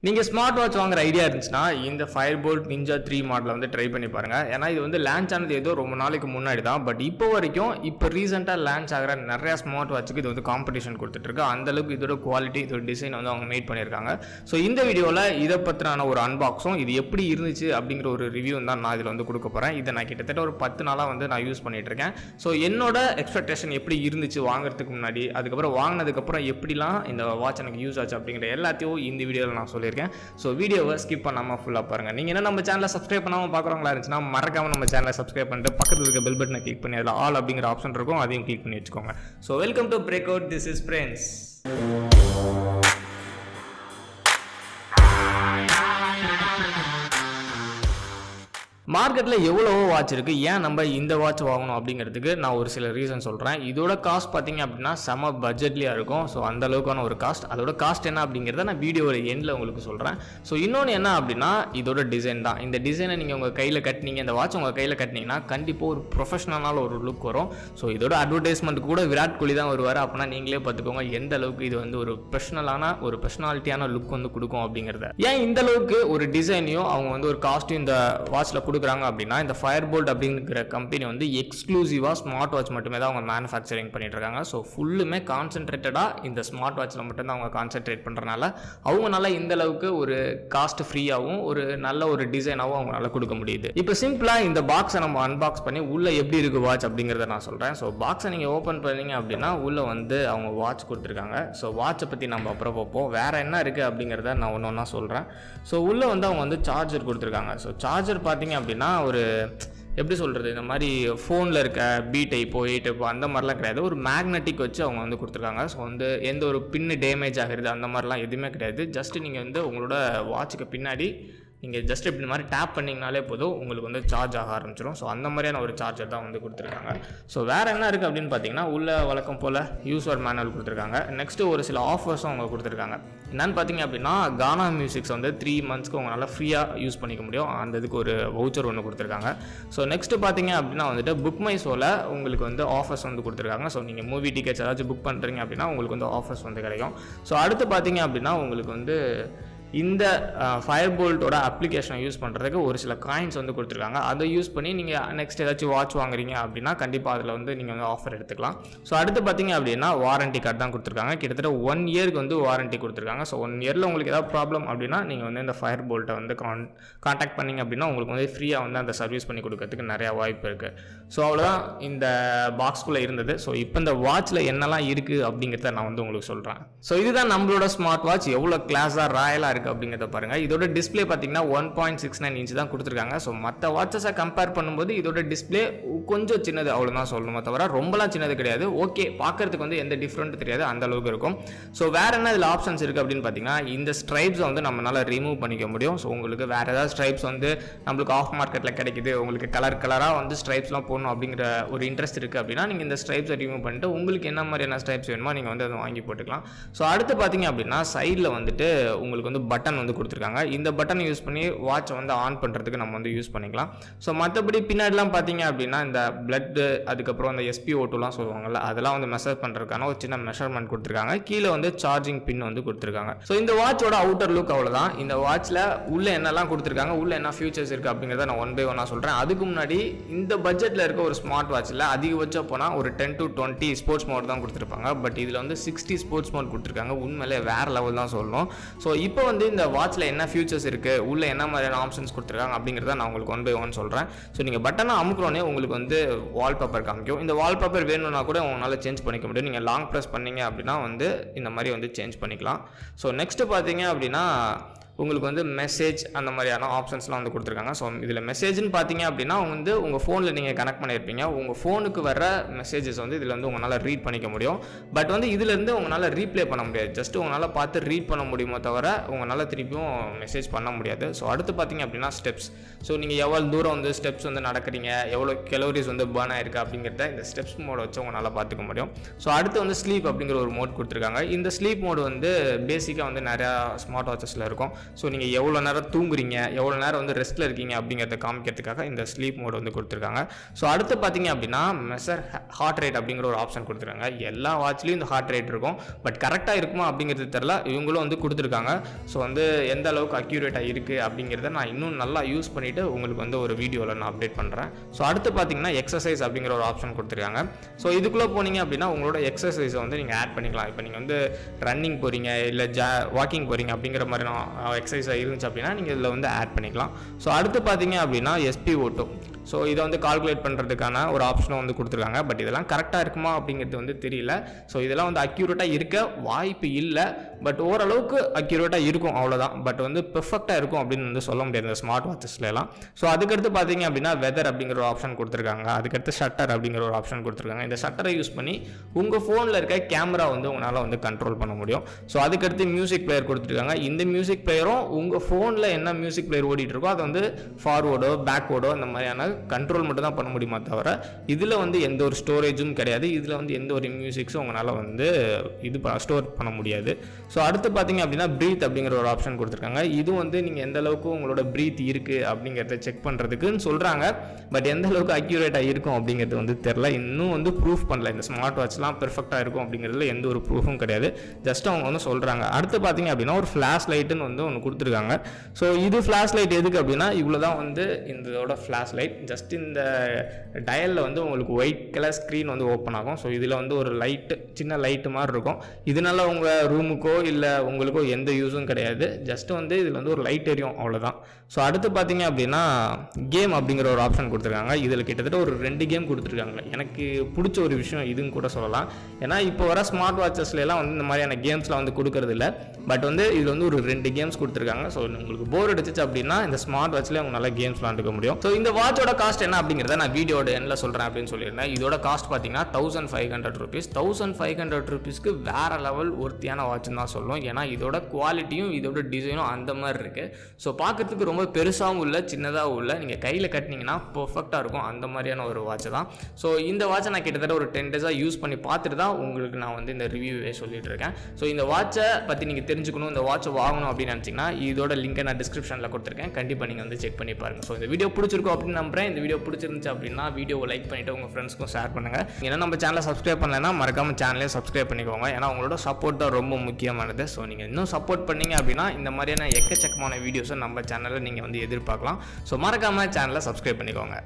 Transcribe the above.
நீங்கள் smart watch வாங்குற idea இருந்துச்சுன்னா இந்த ஃபயர்போல்ட் நிஞ்சா 3 மாடலை வந்து ட்ரை பண்ணி பாருங்கள். ஏன்னா இது வந்து லான்ச் ஆனது ஏதோ ரொம்ப நாளைக்கு முன்னாடி தான். பட் இப்போ வரைக்கும் ரீசெண்டாக லான்ச் ஆகிற நிறையா ஸ்மார்ட் வாட்சுக்கு இது வந்து காம்படிஷன் கொடுத்துட்ருக்கு. அந்தளவுக்கு இதோட குவாலிட்டி, இதோட டிசைன் வந்து அவங்க மேட் பண்ணியிருக்காங்க. ஸோ இந்த வீடியோவில் இதை பற்றின ஒரு அன்பாக்ஸும் இது எப்படி இருந்துச்சு அப்படிங்கிற ஒரு ரிவ்யூ தான் நான் இதில் வந்து கொடுக்க போகிறேன். இதை நான் கிட்டத்தட்ட ஒரு 10 நாளாக வந்து நான் யூஸ் பண்ணிகிட்டு இருக்கேன். ஸோ என்னோட எக்ஸ்பெக்டேஷன் எப்படி இருந்துச்சு வாங்குறதுக்கு முன்னாடி, அதுக்கப்புறம் வாங்கினதுக்கப்புறம் எப்படிலாம் இந்த வாட்ச் எனக்கு யூஸ் ஆச்சு அப்படிங்கிற எல்லாத்தையும் இந்த வீடியோவில் நான் சொல்லியிருக்கேன். ஸோ வீடியோவை ஸ்கிப் பண்ணாமல் ஃபுல்லாக பாருங்கள். நீங்கள் என்ன நம்ம சேனலை சப்ஸ்கிரைப் பண்ணாமல் பார்க்குறவங்களா இருந்துச்சுன்னா மறக்காமல் நம்ம சேனலை சப்ஸ்கிரைப் பண்ணிட்டு பக்கத்தில் இருக்க பெல் பட்டனை கிளிக் பண்ணி அதில் ஆல் அப்படிங்கிற ஆப்ஷன் இருக்கும், அதையும் கிளிக் பண்ணி வச்சுக்கோங்க. So welcome to break out, this is friends. மார்க்கெட்டில் எவ்வளவோ வாட்ச் இருக்குது, ஏன் நம்ம இந்த வாட்ச் வாங்கணும் அப்படிங்கிறதுக்கு நான் ஒரு சில ரீசன் சொல்கிறேன். இதோட காஸ்ட் பார்த்தீங்க அப்படின்னா செம பட்ஜெட்லேயே இருக்கும். ஸோ அந்த அளவுக்கான ஒரு காஸ்ட். அதோட காஸ்ட் என்ன அப்படிங்கிறத நான் வீடியோட எண்டில் உங்களுக்கு சொல்கிறேன். ஸோ இன்னொன்று என்ன அப்படின்னா இதோட டிசைன் தான். இந்த டிசைனை நீங்கள் உங்கள் கையில் கட்டினீங்க, இந்த வாட்ச் உங்கள் கையில் கட்டினீங்கன்னா கண்டிப்பாக ஒரு ப்ரொஃபஷனலான ஒரு லுக் வரும். ஸோ இதோட அட்வர்டைஸ்மெண்ட்டுக்கு கூட விராட் கோலி தான் வருவார். அப்படின்னா நீங்களே பார்த்துக்கோங்க எந்த அளவுக்கு இது வந்து ஒரு பர்சனாலிட்டியான லுக் வந்து கொடுக்கும் அப்படிங்கிறத. ஏன் இந்த அளவுக்கு ஒரு டிசைனையும் அவங்க வந்து ஒரு காஸ்ட்டும் இந்த வாட்சில் கொடுக்குறாங்க அப்படின்னா, இந்த ஃபயர்போல்ட் அப்படிங்கிற கம்பெனி வந்து எக்ஸ்க்ளூசிவாக ஸ்மார்ட் வாட்ச் மட்டுமே தான் அவங்க மேனுஃபேக்சரிங் பண்ணிட்டு இருக்காங்க. ஸோ ஃபுல்லுமே கான்சென்ட்ரேட்டடாக இந்த ஸ்மார்ட் வாட்சில் மட்டும்தான் அவங்க கான்சென்ட்ரேட் பண்ணுறனால அவங்களால இந்த அளவுக்கு ஒரு காஸ்ட் ஃப்ரீயாகவும் ஒரு நல்ல ஒரு டிசைனாகவும் அவங்களால கொடுக்க முடியுது. இப்போ சிம்பிளாக இந்த பாக்ஸை நம்ம அன்பாக்ஸ் பண்ணி உள்ளே எப்படி இருக்குது வாட்ச் அப்படிங்கிறத நான் சொல்கிறேன். ஸோ பாக்ஸை நீங்கள் ஓப்பன் பண்ணீங்க அப்படின்னா உள்ளே வந்து அவங்க வாட்ச் கொடுத்துருக்காங்க. ஸோ வாட்சை பற்றி நம்ம அப்புறம் பார்ப்போம். வேறு என்ன இருக்குது அப்படிங்கிறத நான் ஒன்று ஒன்றா சொல்கிறேன். ஸோ உள்ளே வந்து அவங்க வந்து சார்ஜர் கொடுத்துருக்காங்க. ஸோ சார்ஜர் பார்த்தீங்க அப்படின்னா ஒரு எப்படி சொல்கிறது, இந்த மாதிரி ஃபோனில் இருக்க பி டைப்போ ஏ டைப்போ அந்த மாதிரிலாம் கிடையாது. ஒரு மேக்னெட்டிக் வச்சு அவங்க வந்து கொடுத்துருக்காங்க. ஸோ வந்து எந்த ஒரு பின்னு டேமேஜ் ஆகிறது அந்த மாதிரிலாம் எதுவுமே கிடையாது. ஜஸ்ட்டு நீங்கள் வந்து உங்களோட வாட்சுக்கு பின்னாடி நீங்கள் ஜஸ்ட் இப்படி மாதிரி டேப் பண்ணிங்கனாலே போதும் உங்களுக்கு வந்து சார்ஜ் ஆக ஆரம்பிச்சிடும். ஸோ அந்த மாதிரியான ஒரு சார்ஜர் தான் வந்து கொடுத்துருக்காங்க. ஸோ வேறு என்ன இருக்குது அப்படின்னு பார்த்தீங்கன்னா உள்ள வழக்கம் போல் யூசர் மேனுவல் கொடுத்துருக்காங்க. நெக்ஸ்ட்டு ஒரு சில ஆஃபர்ஸும் அவங்க கொடுத்துருக்காங்க. என்னென்னு பார்த்தீங்க அப்படின்னா கானா மியூசிக்ஸ் வந்து 3 மந்த்ஸ்க்கு உங்களால் ஃப்ரீயாக யூஸ் பண்ணிக்க முடியும். அந்த இதுக்கு ஒரு வவுச்சர் ஒன்று கொடுத்துருக்காங்க. ஸோ நெக்ஸ்ட்டு பார்த்தீங்க அப்படின்னா வந்துட்டு புக் மை ஷோவில் உங்களுக்கு வந்து ஆஃபர்ஸ் வந்து கொடுத்துருக்காங்க. ஸோ நீங்கள் மூவி டிக்கெட்ஸ் ஏதாச்சும் புக் பண்ணுறீங்க அப்படின்னா உங்களுக்கு வந்து ஆஃபர்ஸ் வந்து கிடைக்கும். ஸோ அடுத்து பார்த்தீங்க அப்படின்னா உங்களுக்கு வந்து இந்த ஃபயர்போல்ட்டோட அப்ளிகேஷனை யூஸ் பண்ணுறதுக்கு ஒரு சில காயின்ஸ் வந்து கொடுத்துருக்காங்க. அதை யூஸ் பண்ணி நீங்கள் நெக்ஸ்ட் ஏதாச்சும் வாட்ச் வாங்குறீங்க அப்படின்னா கண்டிப்பாக அதில் வந்து நீங்கள் வந்து ஆஃபர் எடுத்துக்கலாம். ஸோ அடுத்து பார்த்தீங்க அப்படின்னா வாரண்டி கார்டு தான் கொடுத்துருக்காங்க. கிட்டத்தட்ட 1 இயருக்கு வந்து வாரண்டி கொடுத்துருக்காங்க. ஸோ 1 இயரில் உங்களுக்கு ஏதாவது ப்ராப்ளம் அப்படின்னா நீங்கள் வந்து இந்த ஃபயர்போல்ட்டை வந்து காண்டாக்ட் பண்ணிங்க அப்படின்னா உங்களுக்கு வந்து ஃப்ரீயாக வந்து அந்த சர்வீஸ் பண்ணி கொடுக்கறதுக்கு நிறையா வாய்ப்பு இருக்குது. ஸோ அவ்வளோதான் இந்த பாக்ஸ்குள்ளே இருந்தது. ஸோ இப்போ இந்த வாட்சில் என்னெல்லாம் இருக்குது அப்படிங்கிறத நான் வந்து உங்களுக்கு சொல்கிறேன். ஸோ இதுதான் நம்மளோட ஸ்மார்ட் வாட்ச் எவ்வளோ கிளாஸாக ராயலாக இருக்குது அப்படிங்கிறத பாருங்கள். இதோட டிஸ்பிளே பார்த்தீங்கன்னா 1.69 இன்ச் தான் கொடுத்துருக்காங்க. ஸோ மற்ற வாட்சஸை கம்பேர் பண்ணும்போது இதோட டிஸ்பிளே கொஞ்சம் சின்னது, அவ்வளோதான் சொல்லணுமே தவிர ரொம்பலாம் சின்னது கிடையாது. ஓகே, பார்க்கறதுக்கு வந்து எந்த டிஃப்ரெண்ட் தெரியாது, அந்த அளவுக்கு இருக்கும். ஸோ வேறு என்ன இதில் ஆப்ஷன்ஸ் இருக்குது அப்படின்னு பார்த்தீங்கன்னா இந்த ஸ்ட்ரைப்ஸை வந்து நம்மளால் ரிமூவ் பண்ணிக்க முடியும். ஸோ உங்களுக்கு வேறு ஏதாவது ஸ்ட்ரைப்ஸ் வந்து நம்மளுக்கு ஆஃப் மார்க்கெட்டில் கிடைக்குது, உங்களுக்கு கலராக வந்து ஸ்ட்ரைப்ஸ்லாம் போடணும் அப்படிங்கிற ஒரு இன்ட்ரெஸ்ட் இருக்குது அப்படின்னா நீங்கள் இந்த ஸ்ட்ரைப்ஸை ரிமூவ் பண்ணிட்டு உங்களுக்கு என்ன மாதிரியான ஸ்ட்ரைப்ஸ் வேணுமோ நீங்கள் வந்து அதை வாங்கி போட்டுக்கலாம். ஸோ அடுத்து பார்த்தீங்க அப்படின்னா சைடில் வந்துட்டு உங்களுக்கு வந்து பட்டன் வந்து கொடுத்துருக்காங்க. இந்த பட்டன் யூஸ் பண்ணி வாட்சை வந்து ஆன் பண்ணுறதுக்கு நம்ம வந்து யூஸ் பண்ணிக்கலாம். ஸோ மற்றபடி பின்னாடிலாம் பார்த்தீங்க அப்படின்னா இந்த பிளட்டு, அதுக்கப்புறம் அந்த SpO2லாம் சொல்லுவாங்கல்ல, அதெல்லாம் வந்து மெஷர் பண்ணுறதுக்கான ஒரு சின்ன மெஷர்மெண்ட் கொடுத்துருக்காங்க. கீழே வந்து சார்ஜிங் பின் வந்து கொடுத்துருக்காங்க. ஸோ இந்த வாட்சோட அவுட்டர் லுக் அவ்வளோதான். இந்த வாட்சில் உள்ள என்னெல்லாம் கொடுத்துருக்காங்க, உள்ள என்ன ஃபியூச்சர்ஸ் இருக்குது அப்படிங்கிறத நான் 1 by 1 சொல்கிறேன். அதுக்கு முன்னாடி இந்த பட்ஜெட்டில் இருக்க ஒரு ஸ்மார்ட் வாட்சில் அதிகபட்சம் போனால் ஒரு 10 to 20 ஸ்போர்ட்ஸ் மோட் தான் கொடுத்துருப்பாங்க. பட் இதில் வந்து 60 ஸ்போர்ட்ஸ் மோட் கொடுத்துருக்காங்க. உண்மையிலே வேறு லெவல் தான் சொல்லணும். ஸோ இப்போ வந்து இந்த வாட்சில் என்ன ஃபியூச்சர்ஸ் இருக்குது, உள்ள என்ன மாதிரியான ஆப்ஷன்ஸ் கொடுத்துருக்காங்க அப்படிங்கிறத நான் உங்களுக்கு 1 by 1 சொல்கிறேன். ஸோ நீங்கள் பட்டனை அமுக்குறோன்னே உங்களுக்கு வந்து வால்பேப்பர் காமிக்கும். இந்த வால்பேப்பர் வேணும்னா கூட உங்களால் சேஞ்ச் பண்ணிக்க முடியும். நீங்கள் லாங் ப்ரெஸ் பண்ணீங்க அப்படின்னா வந்து இந்த மாதிரி வந்து சேஞ்ச் பண்ணிக்கலாம். ஸோ நெக்ஸ்ட்டு பார்த்தீங்க அப்படின்னா உங்களுக்கு வந்து மெசேஜ் அந்த மாதிரியான ஆப்ஷன்ஸ்லாம் வந்து கொடுத்துருக்காங்க. ஸோ இதில் மெசேஜ்னு பார்த்தீங்க அப்படின்னா வந்து உங்கள் ஃபோனில் நீங்கள் கனெக்ட் பண்ணியிருப்பீங்க. உங்கள் ஃபோனுக்கு வர மெசேஜஸ் வந்து இதில் வந்து உங்களால் ரீட் பண்ணிக்க முடியும். பட் வந்து இதிலேருந்து உங்களால் ரீப்ளே பண்ண முடியாது. ஜஸ்ட்டு உங்களால் பார்த்து ரீட் பண்ண முடியுமோ தவிர உங்களால் திருப்பியும் மெசேஜ் பண்ண முடியாது. ஸோ அடுத்து பார்த்தீங்க அப்படின்னா ஸ்டெப்ஸ். ஸோ நீங்கள் எவ்வளோ தூரம் வந்து ஸ்டெப்ஸ் வந்து நடக்கிறீங்க, எவ்வளோ கலோரிஸ் வந்து பர்ன் ஆயிருக்கு அப்படிங்கிறத இந்த ஸ்டெப்ஸ் மோட வச்சு உங்களால் பார்த்துக்க முடியும். ஸோ அடுத்து வந்து ஸ்லீப் அப்படிங்கிற ஒரு மோட் கொடுத்துருக்காங்க. இந்த ஸ்லீப் மோடு வந்து பேசிக்காக வந்து நிறையா ஸ்மார்ட் வாட்சஸில் இருக்கும். ஸோ நீங்கள் எவ்வளோ நேரம் தூங்குறீங்க, எவ்வளோ நேரம் வந்து ரெஸ்ட்டில் இருக்கீங்க அப்படிங்கிறத காமிக்கிறதுக்காக இந்த ஸ்லீப் மோட் வந்து கொடுத்துருக்காங்க. ஸோ அடுத்து பார்த்தீங்க அப்படின்னா மெஷர் ஹார்ட் ரேட் அப்படிங்கிற ஒரு ஆப்ஷன் கொடுத்துருக்காங்க. எல்லா வாட்ச்லேயும் இந்த ஹார்ட் ரேட் இருக்கும், பட் கரெக்டாக இருக்குமா அப்படிங்கிறது தெரில, இவங்களும் வந்து கொடுத்துருக்காங்க. ஸோ வந்து எந்த அளவுக்கு அக்யூரேட்டாக இருக்குது அப்படிங்கிறத நான் இன்னும் நல்லா யூஸ் பண்ணிவிட்டு உங்களுக்கு வந்து ஒரு வீடியோவில் நான் அப்டேட் பண்ணுறேன். ஸோ அடுத்து பார்த்தீங்கன்னா எக்ஸசைஸ் அப்படிங்கிற ஒரு ஆப்ஷன் கொடுத்துருக்காங்க. ஸோ இதுக்குள்ளே போனீங்க அப்படின்னா உங்களோட எக்ஸசைஸை வந்து நீங்கள் ஆட் பண்ணிக்கலாம். இப்போ நீங்கள் வந்து ரன்னிங் போகிறீங்க இல்லை வாக்கிங் போகிறீங்க அப்படிங்கிற மாதிரி எக்ஸசைஸாக இருந்துச்சு அப்படின்னா நீங்கள் இதில் வந்து ஆட் பண்ணிக்கலாம். ஸோ அடுத்து பார்த்தீங்க அப்படின்னா SpO2. ஸோ இதை வந்து கால்குலேட் பண்ணுறதுக்கான ஒரு ஆப்ஷனும் வந்து கொடுத்துருக்காங்க. பட் இதெல்லாம் கரெக்டாக இருக்குமா அப்படிங்கிறது வந்து தெரியல. ஸோ இதெல்லாம் வந்து அக்யூரேட்டாக இருக்க வாய்ப்பு இல்லை, பட் ஓரளவுக்கு அக்யூரேட்டாக இருக்கும், அவ்வளோதான். பட் வந்து பெர்ஃபெக்டாக இருக்கும் அப்படின்னு வந்து சொல்ல முடியாது இந்த ஸ்மார்ட் வாட்சஸ்லாம். ஸோ அதுக்கடுத்து பார்த்தீங்க அப்படின்னா வெதர் அப்படிங்கிற ஒரு ஆப்ஷன் கொடுத்துருக்காங்க. அதுக்கடுத்து ஷட்டர் அப்படிங்கிற ஒரு ஆப்ஷன் கொடுத்துருக்காங்க. இந்த ஷட்டரை யூஸ் பண்ணி உங்கள் ஃபோனில் இருக்க கேமரா வந்து உங்களால் வந்து கண்ட்ரோல் பண்ண முடியும். ஸோ அதுக்கடுத்து மியூசிக் பிளேயர் கொடுத்துருக்காங்க. இந்த மியூசிக் பிளேயரும் உங்கள் ஃபோனில் என்ன மியூசிக் பிளேயர் ஓடிட்டு இருக்கோ அதை வந்து ஃபார்வேர்டோ பேக்வேர்டோ இந்த மாதிரியான கண்ட்ரோல் மட்டும் தான் பண்ண முடியுமா தவிர இதில் வந்து எந்த ஒரு ஸ்டோரேஜும் கிடையாது. இதில் வந்து எந்த ஒரு மியூசிக்ஸும் உங்களால் வந்து ஸ்டோர் பண்ண முடியாது. ஸோ அடுத்து பார்த்தீங்க அப்படின்னா ப்ரீத் அப்படிங்கிற ஒரு ஆப்ஷன் கொடுத்துருக்காங்க. இது வந்து நீங்கள் எந்த அளவுக்கு உங்களோட ப்ரீத் இருக்குது அப்படிங்கிறத செக் பண்ணுறதுக்குன்னு சொல்கிறாங்க. பட் எந்த அளவுக்கு அக்யூரேட்டாக இருக்கும் அப்படிங்கிறது வந்து தெரில, இன்னும் வந்து ப்ரூஃப் பண்ணல. இந்த ஸ்மார்ட் வாட்ச்லாம் பெர்ஃபெக்டாக இருக்கும் அப்படிங்கிறதுல எந்த ஒரு ப்ரூஃபும் கிடையாது, ஜஸ்ட் அவங்க வந்து சொல்கிறாங்க. அடுத்து பார்த்தீங்க அப்படின்னா ஒரு ஃப்ளாஷ் லைட்டுன்னு வந்து ஒன்று கொடுத்துருக்காங்க. ஸோ இது ஃப்ளாஷ் லைட் எதுக்கு அப்படின்னா இவ்வளோ தான் வந்து இதோட ஃப்ளாஷ் லைட். ஜஸ்ட் இந்த டயலில் வந்து உங்களுக்கு ஒயிட் கலர் ஸ்க்ரீன் வந்து ஓப்பன் ஆகும். ஸோ இதில் வந்து ஒரு லைட்டு, சின்ன லைட்டு மாதிரி இருக்கும். இதனால உங்கள் ரூமுக்கோ இல்லை உங்களுக்கோ எந்த யூஸும் கிடையாது, ஜஸ்ட் வந்து இதில் வந்து ஒரு லைட் எரியும், அவ்வளோதான். ஸோ அடுத்து பார்த்தீங்க அப்படின்னா கேம் அப்படிங்கிற ஒரு ஆப்ஷன் கொடுத்துருக்காங்க. இதில் கிட்டத்தட்ட ஒரு 2 கேம் கொடுத்துருக்காங்க. எனக்கு பிடிச்ச ஒரு விஷயம் இதுன்னு கூட சொல்லலாம். ஏன்னா இப்போ வர ஸ்மார்ட் வாட்சஸ்லாம் வந்து இந்த மாதிரியான கேம்ஸ்லாம் வந்து கொடுக்கறது இல்லை. பட் வந்து இதில் வந்து ஒரு 2 கேம்ஸ் கொடுத்துருக்காங்க. ஸோ உங்களுக்கு போர் அடிச்சிச்சு அப்படின்னா இந்த ஸ்மார்ட் வாட்ச்லேயே அவங்க நல்லா கேம்ஸ் விளாண்டுக்க முடியும். ஸோ இந்த வாட்சோட காஸ்ட் என்ன அப்படிங்கிறத நான் வீடியோட எண்ணில் சொல்கிறேன் அப்படின்னு சொல்லியிருந்தேன். இதோட காஸ்ட் பார்த்தீங்கன்னா 1500 rupees. 1500 rupeesக்கு வேற லெவல் ஒர்த்தியான வாட்ச்னு தான் சொல்லுவோம். ஏன்னா இதோட குவாலிட்டியும் இதோட டிசைனும் அந்த மாதிரி இருக்குது. ஸோ பார்க்கறதுக்கு ரொம்ப பெருசாகவும் இல்லை, சின்னதாகவும் இல்லை. நீங்கள் கையில் கட்டினீங்கன்னா பர்ஃபெக்டாக இருக்கும், அந்த மாதிரியான ஒரு வாட்ச் தான். ஸோ இந்த வாட்சை நான் கிட்டத்தட்ட ஒரு 10 days யூஸ் பண்ணி பார்த்துட்டு தான் உங்களுக்கு நான் வந்து இந்த ரிவ்யூவே சொல்லிட்டு இருக்கேன். ஸோ இந்த வாட்சை பற்றி நீங்கள் தெரிஞ்சுக்கணும், இந்த வாட்சை வாங்கணும் அப்படின்னு நினச்சிங்கன்னா இதோட லிங்கை நான் டிஸ்கிரிப்ஷனில் கொடுத்துருக்கேன், கண்டிப்பாக நீங்கள் வந்து செக் பண்ணி பாருங்கள். ஸோ இந்த வீடியோ பிடிச்சிருக்கும் அப்படின்னு நம்புறேன். இந்த வீடியோ பிடிச்சிருந்துச்சு அப்படின்னா வீடியோவை லைக் பண்ணிவிட்டு உங்கள் ஃப்ரெண்ட்ஸ்க்கும் ஷேர் பண்ணுங்கள். ஏன்னா நம்ம சேனலை சப்ஸ்கிரைப் பண்ணலைன்னா மறக்காமல் சேனலையும் சப்ஸ்கிரைப் பண்ணிக்கோங்க. ஏன்னா உங்களோட சப்போர்ட் தான் ரொம்ப முக்கியமானது. ஸோ நீங்கள் இன்னும் சப்போர்ட் பண்ணீங்க அப்படின்னா இந்த மாதிரியான எக்கச்சக்கமான வீடியோஸை நம்ம சேனலில் நீங்கள் வந்து எதிர்பார்க்கலாம். ஸோ மறக்காமல் சேனலை சப்ஸ்கிரைப் பண்ணிக்கோங்க.